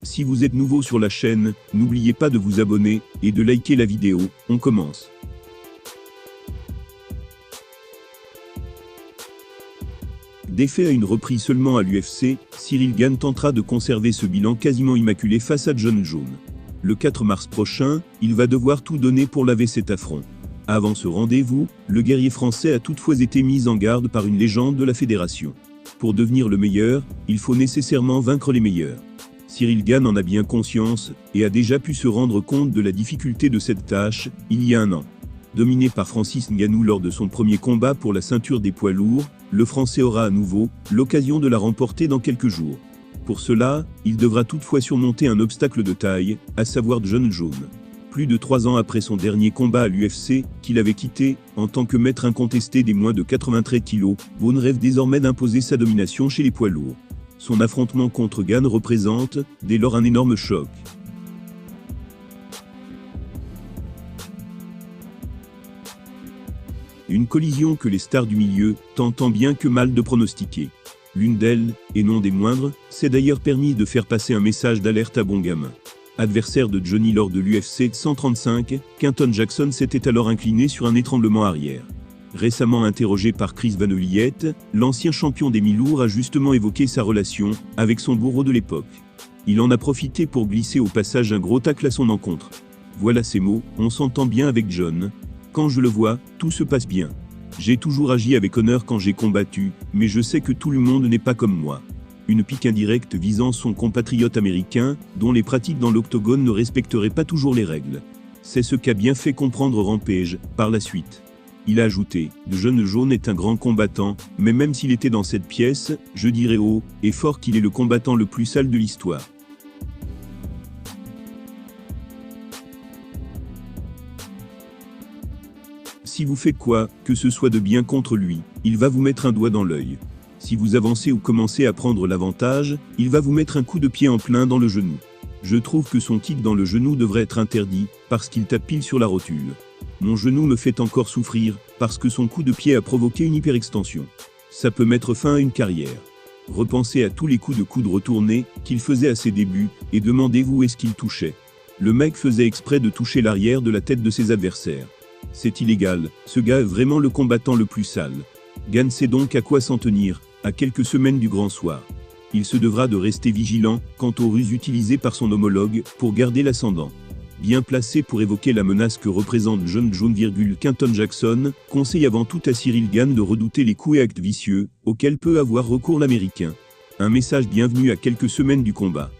Si vous êtes nouveau sur la chaîne, n'oubliez pas de vous abonner et de liker la vidéo. On commence. Défait à une reprise seulement à l'UFC, Ciryl Gane tentera de conserver ce bilan quasiment immaculé face à Jon Jones. Le 4 mars prochain, il va devoir tout donner pour laver cet affront. Avant ce rendez-vous, le guerrier français a toutefois été mis en garde par une légende de la fédération. Pour devenir le meilleur, il faut nécessairement vaincre les meilleurs. Ciryl Gane en a bien conscience et a déjà pu se rendre compte de la difficulté de cette tâche il y a un an. Dominé par Francis Ngannou lors de son premier combat pour la ceinture des poids lourds, le Français aura à nouveau l'occasion de la remporter dans quelques jours. Pour cela, il devra toutefois surmonter un obstacle de taille, à savoir Jon Jones. Plus de 3 ans après son dernier combat à l'UFC, qu'il avait quitté, en tant que maître incontesté des moins de 93 kg, Bourne rêve désormais d'imposer sa domination chez les poids lourds. Son affrontement contre Gane représente, dès lors, un énorme choc. Une collision que les stars du milieu tentent tant bien que mal de pronostiquer. L'une d'elles, et non des moindres, s'est d'ailleurs permis de faire passer un message d'alerte à bon gamin. Adversaire de Johnny lors de l'UFC 135, Quinton Jackson s'était alors incliné sur un étranglement arrière. Récemment interrogé par Chris Van Oliet, l'ancien champion des mi-lourds a justement évoqué sa relation avec son bourreau de l'époque. Il en a profité pour glisser au passage un gros tacle à son encontre. Voilà ces mots: on s'entend bien avec John. Quand je le vois, tout se passe bien. J'ai toujours agi avec honneur quand j'ai combattu, mais je sais que tout le monde n'est pas comme moi. Une pique indirecte visant son compatriote américain, dont les pratiques dans l'octogone ne respecteraient pas toujours les règles. C'est ce qu'a bien fait comprendre Rampage, par la suite. Il a ajouté: Jon Jones est un grand combattant, mais même s'il était dans cette pièce, je dirais haut et fort qu'il est le combattant le plus sale de l'histoire. Si vous faites quoi, que ce soit de bien contre lui, il va vous mettre un doigt dans l'œil. Si vous avancez ou commencez à prendre l'avantage, il va vous mettre un coup de pied en plein dans le genou. Je trouve que son kick dans le genou devrait être interdit, parce qu'il tape pile sur la rotule. Mon genou me fait encore souffrir, parce que son coup de pied a provoqué une hyperextension. Ça peut mettre fin à une carrière. Repensez à tous les coups de coude retournés qu'il faisait à ses débuts, et demandez-vous où est-ce qu'il touchait. Le mec faisait exprès de toucher l'arrière de la tête de ses adversaires. C'est illégal, ce gars est vraiment le combattant le plus sale. Gane sait donc à quoi s'en tenir, à quelques semaines du grand soir. Il se devra de rester vigilant quant aux ruses utilisées par son homologue pour garder l'ascendant. Bien placé pour évoquer la menace que représente Jon Jones, Quinton Jackson conseille avant tout à Ciryl Gane de redouter les coups et actes vicieux auxquels peut avoir recours l'Américain. Un message bienvenu à quelques semaines du combat.